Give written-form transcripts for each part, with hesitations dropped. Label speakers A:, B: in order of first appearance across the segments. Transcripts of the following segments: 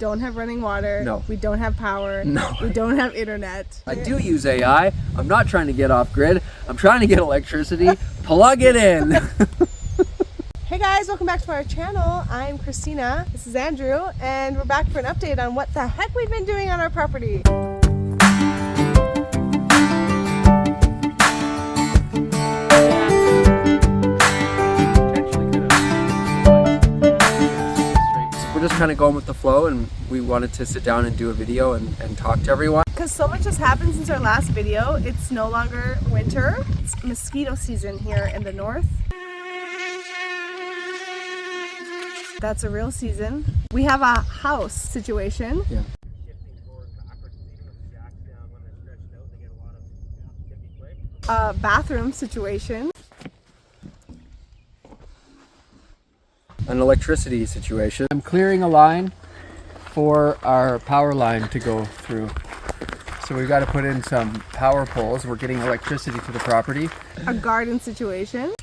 A: don't have running water.
B: No.
A: We don't have power.
B: No.
A: We don't have internet.
B: I do use AI. I'm not trying to get off grid. I'm trying to get electricity. Plug it in.
A: Hey guys, welcome back to our channel. I'm Christina. This is Andrew, and we're back for an update on what the heck we've been doing on our property.
B: We're just kind of going with the flow, and we wanted to sit down and do a video and talk to everyone.
A: Because so much has happened since our last video. It's no longer winter. It's mosquito season here in the north. That's a real season. We have a house situation.
B: Yeah.
A: A bathroom situation.
B: An electricity situation. I'm clearing a line for our power line to go through. So we've got to put in some power poles. We're getting electricity to the property.
A: A garden situation.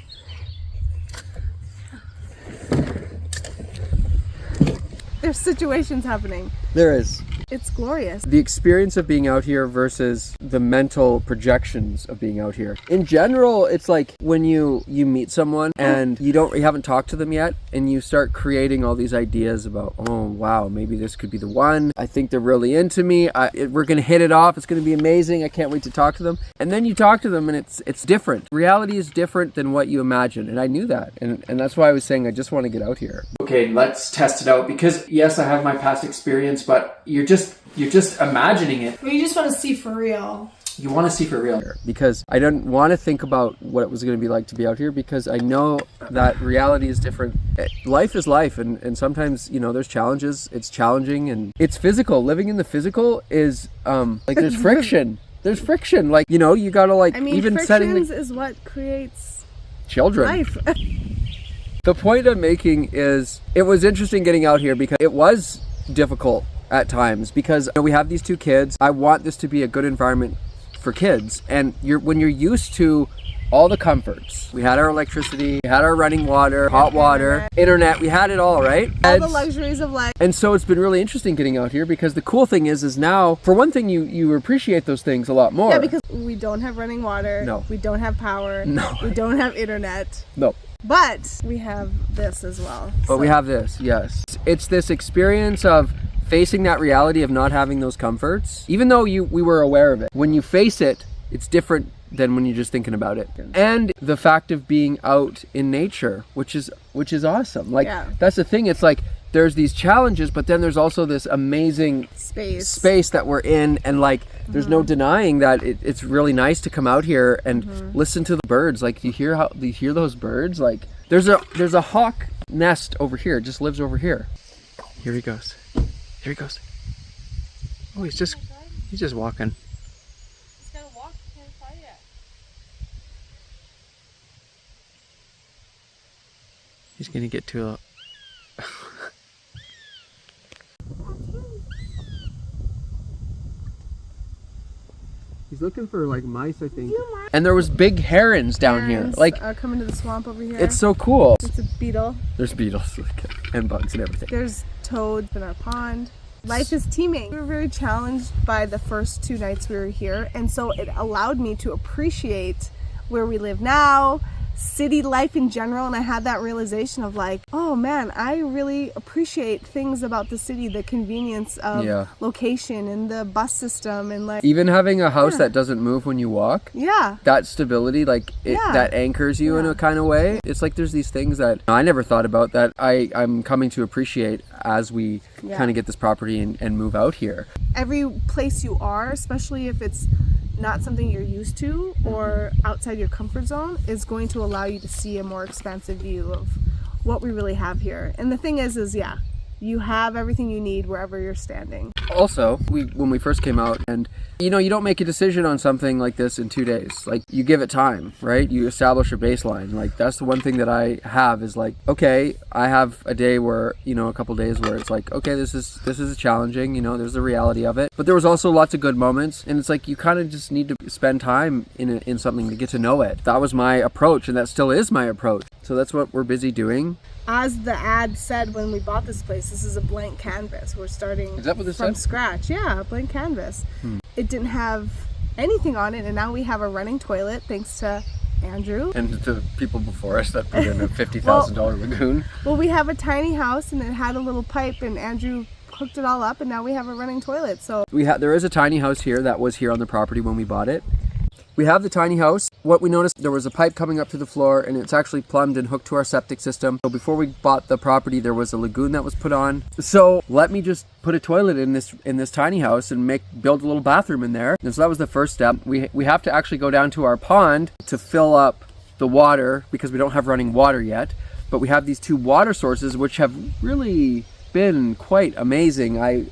A: There's situations happening.
B: There is.
A: It's glorious.
B: The experience of being out here versus the mental projections of being out here. In general, it's like when you meet someone and you haven't talked to them yet, and you start creating all these ideas about, oh wow, maybe this could be the one. I think they're really into me. We're gonna hit it off. It's gonna be amazing. I can't wait to talk to them. And then you talk to them, and it's different. Reality is different than what you imagine, and I knew that. And that's why I was saying I just want to get out here. Okay, let's test it out, because yes, I have my past experience, but you're just imagining it.
A: Well, you just want to see for real.
B: You want to see for real. Because I didn't want to think about what it was going to be like to be out here, because I know that reality is different. Life is life, and sometimes, there's challenges. It's challenging, and it's physical. Living in the physical is, there's friction. There's friction. You gotta even setting
A: is what creates
B: children.
A: Life.
B: The point I'm making is, it was interesting getting out here because it was difficult at times, because we have these two kids. I want this to be a good environment for kids, and when you're used to all the comforts. We had our electricity, we had our running water, hot water, internet, we had it all, right?
A: All the luxuries of life.
B: And so it's been really interesting getting out here, because the cool thing is now, for one thing, you appreciate those things a lot more.
A: Yeah, because we don't have running water.
B: No.
A: We don't have power.
B: No.
A: We don't have internet.
B: No.
A: But we have this as well.
B: But we have this, yes. It's this experience of facing that reality of not having those comforts, even though we were aware of it. When you face it, it's different than when you're just thinking about it. And the fact of being out in nature, which is awesome. That's the thing. It's like there's these challenges, but then there's also this amazing space that we're in, and there's no denying that it's really nice to come out here and listen to the birds. You hear those birds? There's a hawk nest over here. It just lives over here. Here he goes. Here he goes. Oh, he's just walking.
A: He's gotta walk, he can't fly yet.
B: He's gonna get to a... He's looking for mice, I think. And there was big herons down here.
A: Are coming to the swamp over here.
B: It's so cool.
A: It's a beetle.
B: There's beetles and bugs and everything.
A: There's toads in our pond. Life is teeming. We were very challenged by the first 2 nights we were here, and so it allowed me to appreciate where we live now, city life in general, and I had that realization of oh man, I really appreciate things about the city, the convenience of location and the bus system, and
B: even having a house that doesn't move when you walk.
A: Yeah.
B: That stability, that anchors you in a kind of way. It's there's these things that I never thought about that I'm coming to appreciate as we kind of get this property and move out here.
A: Every place you are, especially if it's not something you're used to or outside your comfort zone, is going to allow you to see a more expansive view of what we really have here. And the thing is you have everything you need wherever you're standing.
B: Also, when we first came out, and you don't make a decision on something like this in 2 days. You give it time, right? You establish a baseline. That's the one thing that I have is okay, I have a day where, a couple days where it's okay, this is challenging, there's the reality of it. But there was also lots of good moments, and it's you kind of just need to spend time in something to get to know it. That was my approach, and that still is my approach. So that's what we're busy doing.
A: As the ad said when we bought this place, this is a blank canvas. We're starting
B: Is that what this
A: from
B: said?
A: scratch. Yeah, a blank canvas. It didn't have anything on it, and now we have a running toilet thanks to Andrew.
B: And to people before us that put in a $50,000 lagoon.
A: Well, we have a tiny house, and it had a little pipe, and Andrew hooked it all up, and now we have a running toilet. So
B: There is a tiny house here that was here on the property when we bought it. We have the tiny house. What we noticed, there was a pipe coming up to the floor, and it's actually plumbed and hooked to our septic system. So before we bought the property, there was a lagoon that was put on. So let me just put a toilet in this tiny house and build a little bathroom in there. And so that was the first step. We have to actually go down to our pond to fill up the water because we don't have running water yet. But we have these 2 water sources which have really been quite amazing. I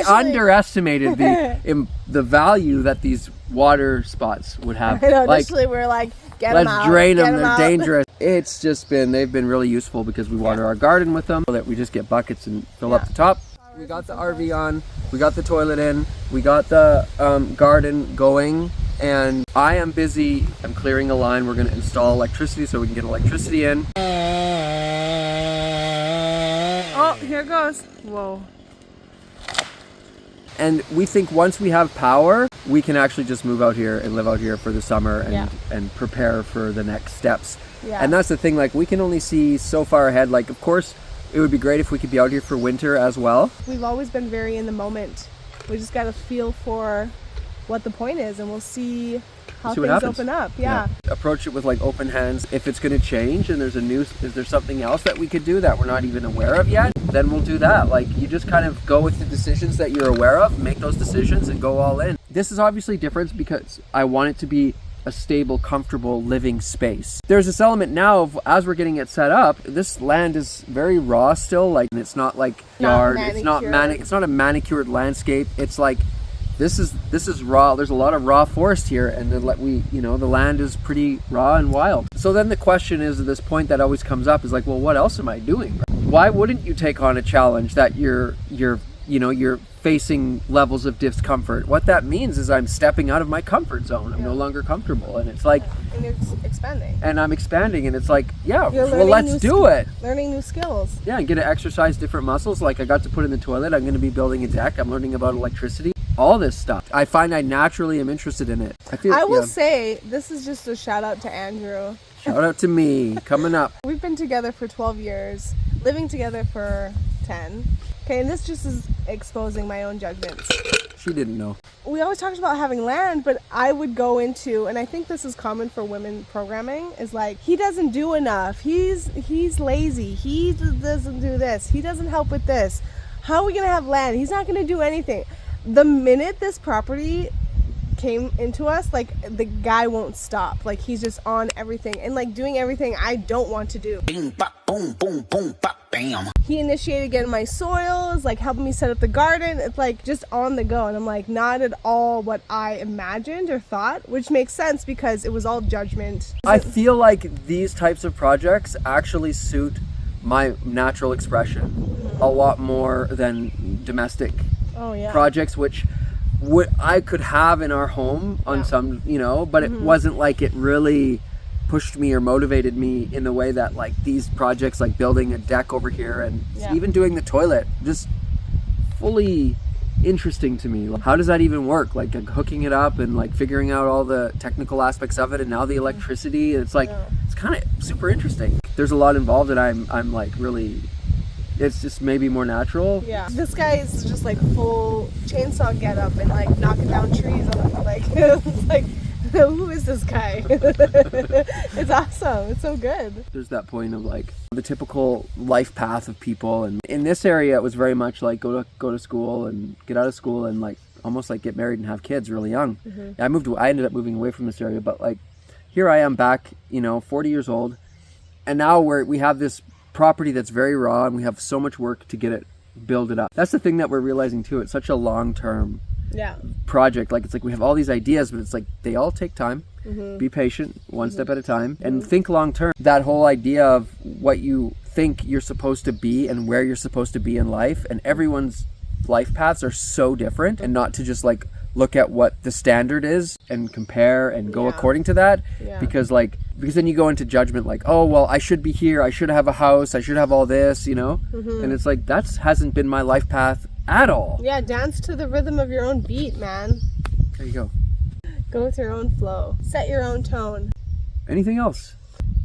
B: underestimated the value that these water spots would have.
A: I know, initially we were like,
B: let's drain them, they're dangerous. They've been really useful because we water our garden with them, so that we just get buckets and fill up the top. We got the RV on, we got the toilet in, we got the garden going, and I am busy. I'm clearing a line. We're going to install electricity so we can get electricity in.
A: Oh, here it goes. Whoa.
B: And we think once we have power, we can actually just move out here and live out here for the summer and prepare for the next steps.
A: Yeah.
B: And that's the thing, like, we can only see so far ahead. Like, of course, it would be great if we could be out here for winter as well.
A: We've always been very in the moment. We just got to feel for what the point is, and we'll see how things open up. Yeah.
B: Approach it with like open hands. If it's going to change and if there's something else that we could do that we're not even aware of yet, then we'll do that. Like, you just kind of go with the decisions that you're aware of, make those decisions and go all in. This is obviously different because I want it to be a stable, comfortable living space. There's this element now of, as we're getting it set up, this land is very raw still. Like, it's not like yard, it's not a manicured landscape. It's like, this is raw. There's a lot of raw forest here, and the land is pretty raw and wild. So then the question is, at this point that always comes up is like, well, what else am I doing? Why wouldn't you take on a challenge that you're facing levels of discomfort? What that means is I'm stepping out of my comfort zone. I'm no longer comfortable, and it's like,
A: and you're expanding.
B: And I'm expanding, and it's like, yeah, well, let's do it.
A: Learning new skills.
B: Yeah, and get to exercise different muscles. Like, I got to put in the toilet. I'm going to be building a deck. I'm learning about electricity. All this stuff. I find I naturally am interested in it. I
A: will say, this is just a shout out to Andrew.
B: Shout out to me, coming up.
A: We've been together for 12 years, living together for 10. Okay, and this just is exposing my own judgments.
B: She didn't know.
A: We always talked about having land, but I would go into, and I think this is common for women programming, is like, he doesn't do enough. He's lazy. He doesn't do this. He doesn't help with this. How are we going to have land? He's not going to do anything. The minute this property came into us, like, the guy won't stop. Like, he's just on everything and like doing everything I don't want to do.
C: Bing, bop, boom, boom, boom, bop, bam.
A: He initiated getting my soils, like helping me set up the garden. It's like just on the go, and I'm like, not at all what I imagined or thought, which makes sense because it was all judgment.
B: I feel like these types of projects actually suit my natural expression a lot more than domestic projects, which I could have in our home on some, but it wasn't like it really pushed me or motivated me in the way that like these projects, like building a deck over here and even doing the toilet, just fully interesting to me. How does that even work? Like hooking it up and like figuring out all the technical aspects of it, and now the electricity. It's like it's kind of super interesting. There's a lot involved, and I'm like really. It's just maybe more natural. Yeah.
A: This guy is just like full chainsaw get up and like knocking down trees. Like, it's like, who is this guy? It's awesome. It's so good.
B: There's that point of like the typical life path of people. And in this area, it was very much like go to school and get out of school and like almost like get married and have kids really young. I ended up moving away from this area, but like here I am back, 40 years old. And now we have this property that's very raw, and we have so much work to build it up. That's the thing that we're realizing too. It's such a long-term project. Like, it's like we have all these ideas, but it's like they all take time. Be patient, one step at a time, and think long-term. That whole idea of what you think you're supposed to be and where you're supposed to be in life, and everyone's life paths are so different, and not to just like look at what the standard is and compare and go
A: Yeah.
B: according to that.
A: Yeah.
B: Because then you go into judgment like, oh, well, I should be here. I should have a house. I should have all this, you know? And it's like, that hasn't been my life path at all.
A: Yeah, dance to the rhythm of your own beat, man.
B: There you go.
A: Go with your own flow. Set your own tone.
B: Anything else?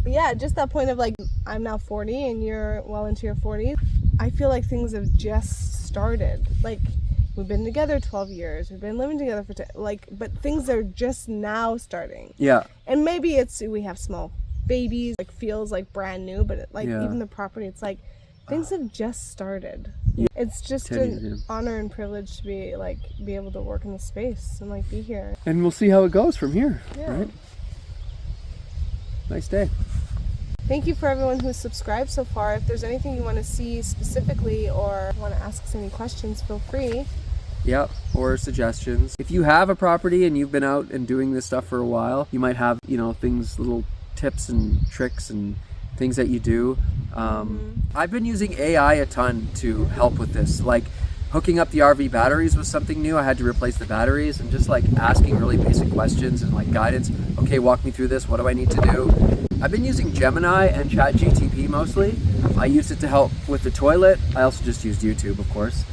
A: Yeah, just that point of like, I'm now 40 and you're well into your 40s. I feel like things have just started. Like, we've been together 12 years. We've been living together for but things are just now starting.
B: Yeah.
A: And maybe we have small babies, like feels like brand new, but
B: Yeah.
A: even the property, it's like things have just started.
B: Yeah.
A: It's just
B: Teddy's,
A: an honor and privilege to be able to work in the space and like be here.
B: And we'll see how it goes from here.
A: Yeah.
B: Right? Nice day.
A: Thank you for everyone who's subscribed so far. If there's anything you want to see specifically or want to ask us any questions, feel free.
B: Yep, or suggestions. If you have a property and you've been out and doing this stuff for a while, you might have, little tips and tricks and things that you do. I've been using AI a ton to help with this. Like hooking up the RV batteries was something new. I had to replace the batteries and just like asking really basic questions and like guidance. Okay, walk me through this. What do I need to do? I've been using Gemini and ChatGTP mostly. I used it to help with the toilet. I also just used YouTube, of course.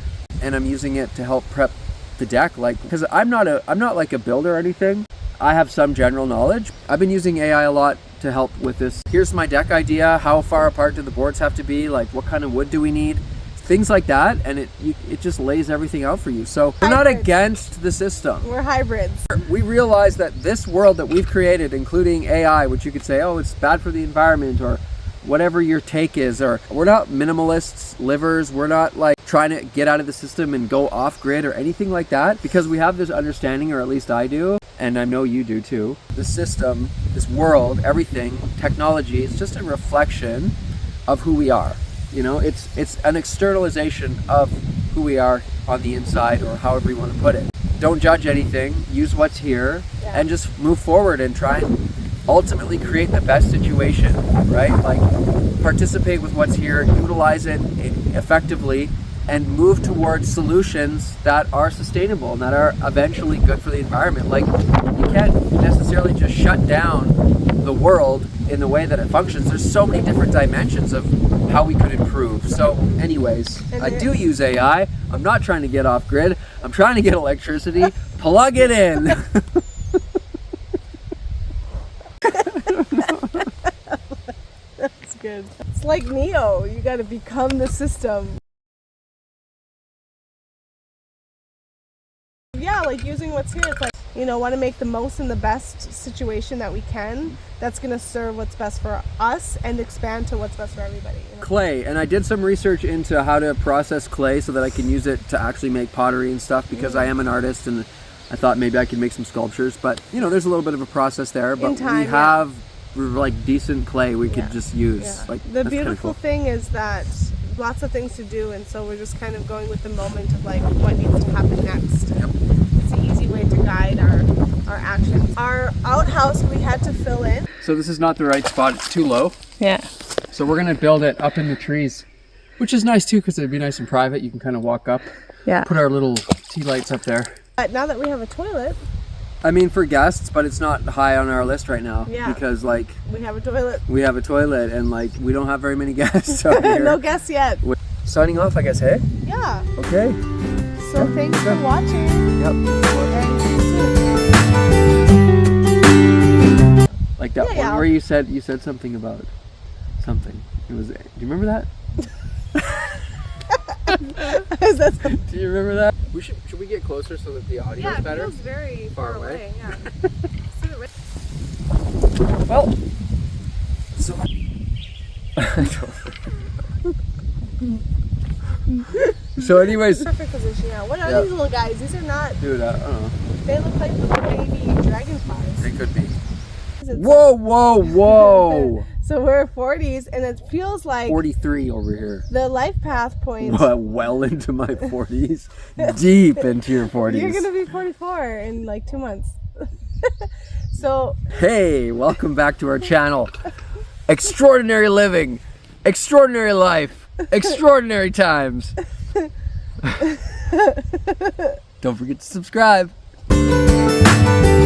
B: And I'm using it to help prep the deck, because I'm not like a builder or anything. I have some general knowledge. I've been using AI a lot to help with this. Here's my deck idea. How far apart do the boards have to be? Like, what kind of wood do we need? Things like that, and it just lays everything out for you. So we're not against the system.
A: We're hybrids.
B: We realize that this world that we've created, including AI, which you could say, oh, it's bad for the environment, or whatever your take is, or we're not minimalists, livers. We're not like trying to get out of the system and go off grid or anything like that, because we have this understanding, or at least I do, and I know you do too. The system, this world, everything, technology, it's just a reflection of who we are. It's an externalization of who we are on the inside, or however you want to put it. Don't judge anything, use what's here, and just move forward and try and ultimately create the best situation, right? Like, participate with what's here, utilize it effectively, and move towards solutions that are sustainable and that are eventually good for the environment. Like, you can't necessarily just shut down the world in the way that it functions. There's so many different dimensions of how we could improve. So anyways, I do use AI. I'm not trying to get off grid. I'm trying to get electricity. Plug it in.
A: That's good. It's like Neo. You got to become the system. Yeah, like using what's here. It's like, want to make the most and the best situation that we can. That's going to serve what's best for us and expand to what's best for everybody.
B: Clay, and I did some research into how to process clay so that I can use it to actually make pottery and stuff, because I am an artist and I thought maybe I could make some sculptures. But there's a little bit of a process there. But we have like decent clay we could just use.
A: Yeah.
B: Like,
A: the beautiful thing is that lots of things to do, and so we're just kind of going with the moment of like what needs to happen next.
B: Yep.
A: It's an easy way to guide our actions. Our outhouse we had to fill in.
B: So this is not the right spot. It's too low.
A: Yeah.
B: So we're gonna build it up in the trees, which is nice too, because it'd be nice and private. You can kind of walk up.
A: Yeah.
B: Put our little tea lights up there.
A: But now that we have a toilet.
B: I mean, for guests, but it's not high on our list right now.
A: Yeah.
B: Because like
A: we have a toilet.
B: We have a toilet, and like we don't have very many guests out here.
A: No guests yet.
B: Signing off, I guess. Hey.
A: Yeah.
B: Okay.
A: So thanks for watching.
B: Yep.
A: And see you soon.
B: Like that one where you said something about something. It was. Do you remember that? Do you remember that? Should we get closer so that the audio is better?
A: Yeah, it feels very far away. Yeah.
B: Well, so so anyways.
A: Perfect position. Yeah. What are these little guys? These are not.
B: Dude, I don't know.
A: They look like little baby dragonflies.
B: They could be. Whoa, whoa, whoa!
A: So we're 40s, and it feels like
B: 43 over here.
A: The life path points.
B: Well into my 40s, deep into your 40s.
A: You're gonna be 44 in like 2 months. So.
B: Hey, welcome back to our channel. Extraordinary living, extraordinary life, extraordinary times. Don't forget to subscribe.
A: Bye.